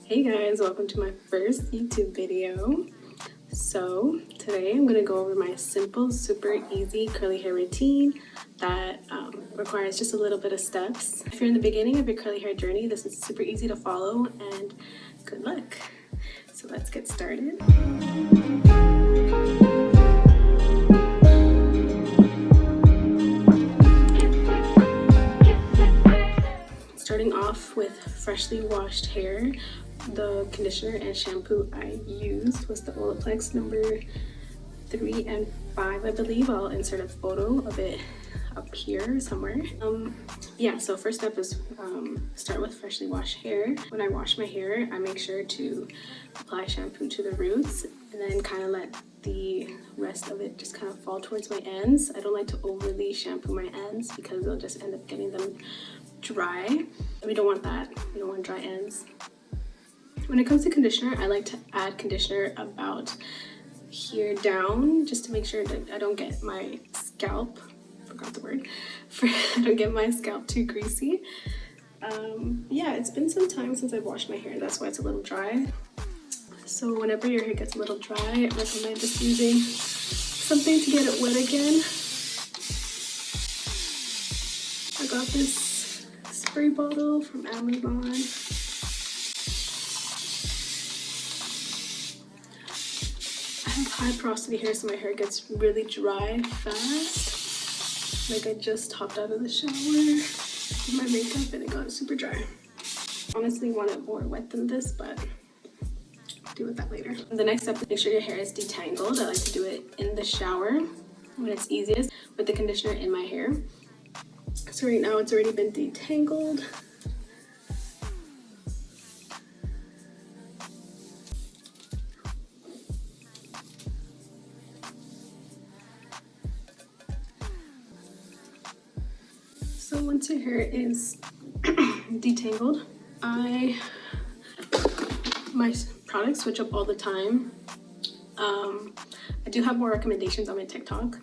Hey guys, welcome to my first YouTube video. So today I'm going to go over my simple, super easy curly hair routine that requires just a little bit of steps. If you're in the beginning of your curly hair journey, this is super easy to follow and good luck. So let's get started. Starting off with freshly washed hair, the conditioner and shampoo I used was the Olaplex number 3 and 5, I believe. I'll insert a photo of it up here somewhere. So first step is start with freshly washed hair. When I wash my hair, I make sure to apply shampoo to the roots and then kind of let the rest of it just kind of fall towards my ends. I don't like to overly shampoo my ends because I'll just end up getting them dry. We don't want that. We don't want dry ends. When it comes to conditioner, I like to add conditioner about here down just to make sure that I don't get my scalp, forgot the word, I don't get my scalp too greasy. It's been some time since I've washed my hair, that's why it's a little dry. So whenever your hair gets a little dry, I recommend just using something to get it wet again. I got this spray bottle from Amazon. I have high porosity hair, so my hair gets really dry fast. Like I just hopped out of the shower with my makeup and it got super dry. Honestly, want it more wet than this, but I'll deal with that later. The next step is make sure your hair is detangled. I like to do it in the shower when it's easiest with the conditioner in my hair. So right now it's already been detangled. So once your hair is detangled, my products switch up all the time. I do have more recommendations on my TikTok,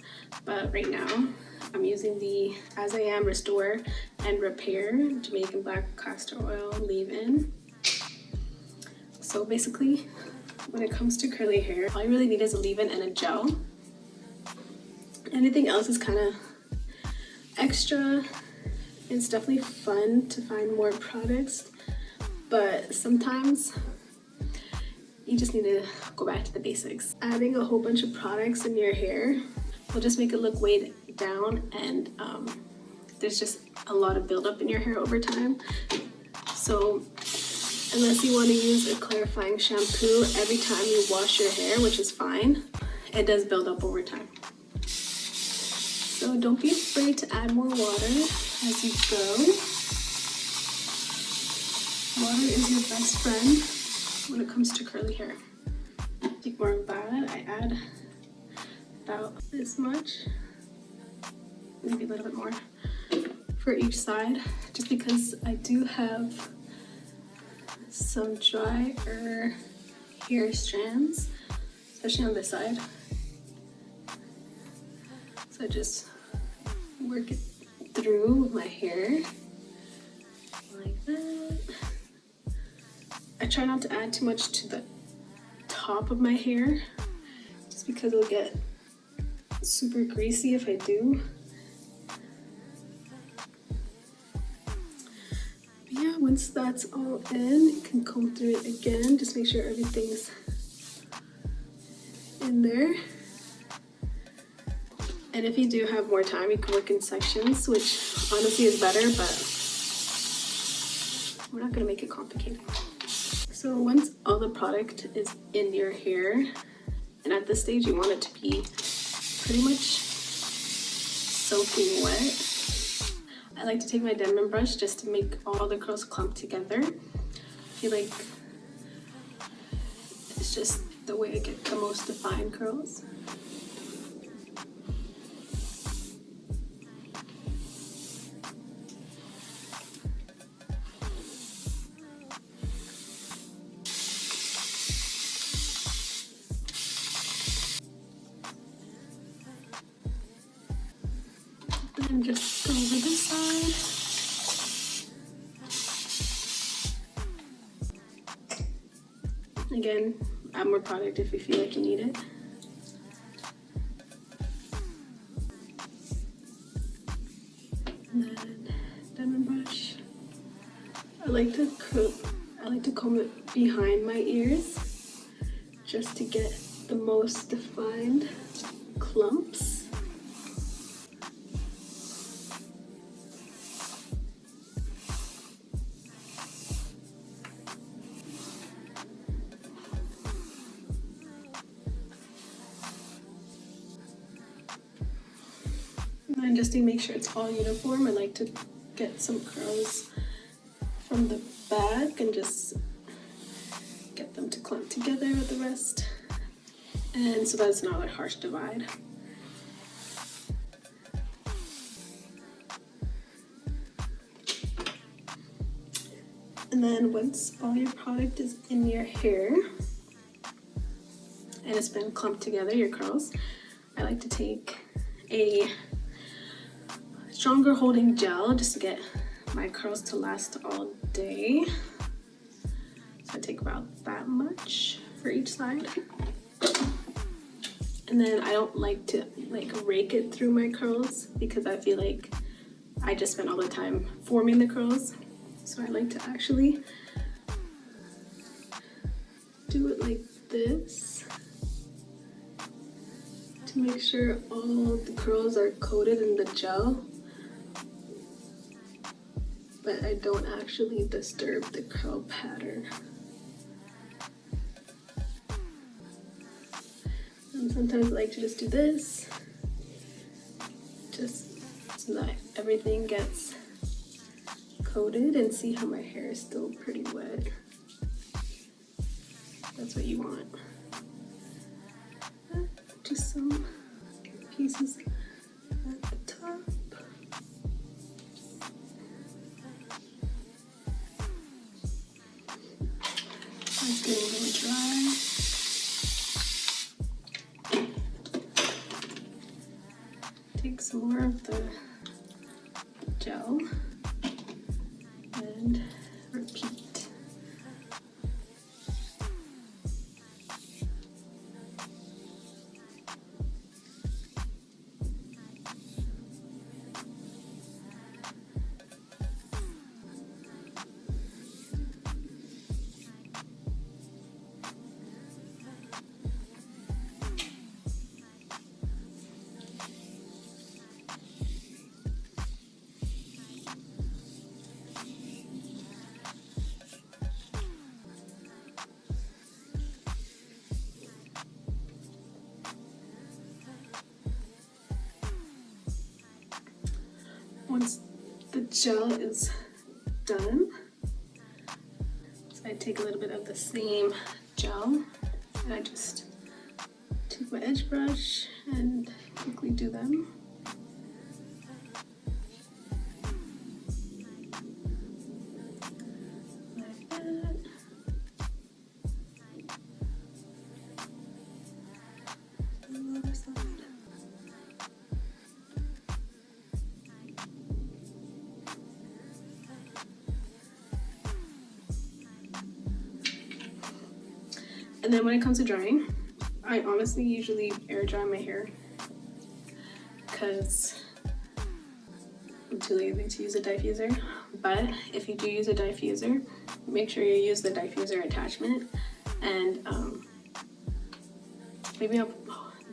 but right now I'm using the As I Am Restore and Repair Jamaican Black Castor Oil Leave-In. So basically, when it comes to curly hair, all you really need is a leave-in and a gel. Anything else is kind of extra. It's definitely fun to find more products, but sometimes you just need to go back to the basics. Adding a whole bunch of products in your hair will just make it look weighed down, and there's just a lot of buildup in your hair over time. So unless you want to use a clarifying shampoo every time you wash your hair, which is fine, it does build up over time. So don't be afraid to add more water as you go. Water is your best friend when it comes to curly hair. To take more of that, I add about this much, maybe a little bit more for each side, just because I do have some drier hair strands, especially on this side. So I just work it through with my hair like that. I try not to add too much to the top of my hair just because it'll get super greasy if I do. But yeah, once that's all in, you can comb through it again. Just make sure everything's in there. And if you do have more time, you can work in sections, which honestly is better, but we're not gonna make it complicated. So once all the product is in your hair, and at this stage you want it to be pretty much soaking wet, I like to take my Denman brush just to make all the curls clump together. I feel like it's just the way I get the most defined curls. And just go over this side. Again, add more product if you feel like you need it. And then diamond brush. I like to comb it behind my ears just to get the most defined clumps. And then just to make sure it's all uniform, I like to get some curls from the back and just get them to clump together with the rest. And so that's not a harsh divide. And then once all your product is in your hair and it's been clumped together, your curls, I like to take a stronger holding gel just to get my curls to last all day. So I take about that much for each side. And then I don't like to rake it through my curls because I feel like I just spent all the time forming the curls. So I like to actually do it like this to make sure all the curls are coated in the gel, but I don't actually disturb the curl pattern. And sometimes I like to just do this, just so that everything gets coated, and see how my hair is still pretty wet. That's what you want. Just some pieces at the top. It's getting a little dry. Take some more of the gel and repeat. Once the gel is done, so I take a little bit of the same gel and I just take my edge brush and quickly do them. Like that. And the other side. And then when it comes to drying, I honestly usually air dry my hair because I'm too lazy to use a diffuser. But if you do use a diffuser, make sure you use the diffuser attachment, and maybe I'll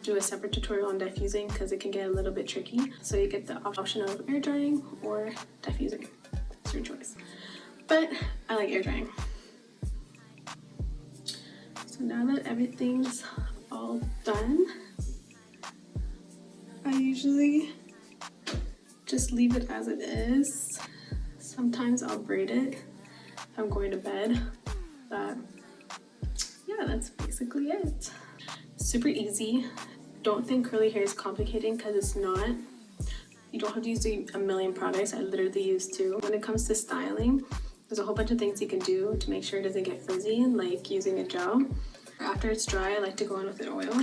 do a separate tutorial on diffusing because it can get a little bit tricky. So you get the option of air drying or diffusing. It's your choice. But I like air drying. So now that everything's all done, I usually just leave it as it is. Sometimes I'll braid it if I'm going to bed, but yeah, that's basically it. Super easy. Don't think curly hair is complicated because it's not. You don't have to use a million products. I literally use 2. When it comes to styling, there's a whole bunch of things you can do to make sure it doesn't get frizzy, like using a gel. After it's dry, I like to go in with an oil.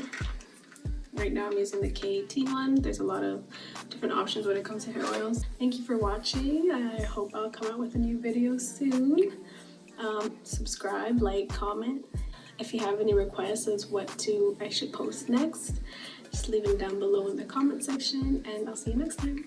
Right now I'm using the K18 one. There's a lot of different options when it comes to hair oils. Thank you for watching. I hope I'll come out with a new video soon. Subscribe, like, comment, If you have any requests as what I should post next, just leave them down below in the comment section, and I'll see you next time.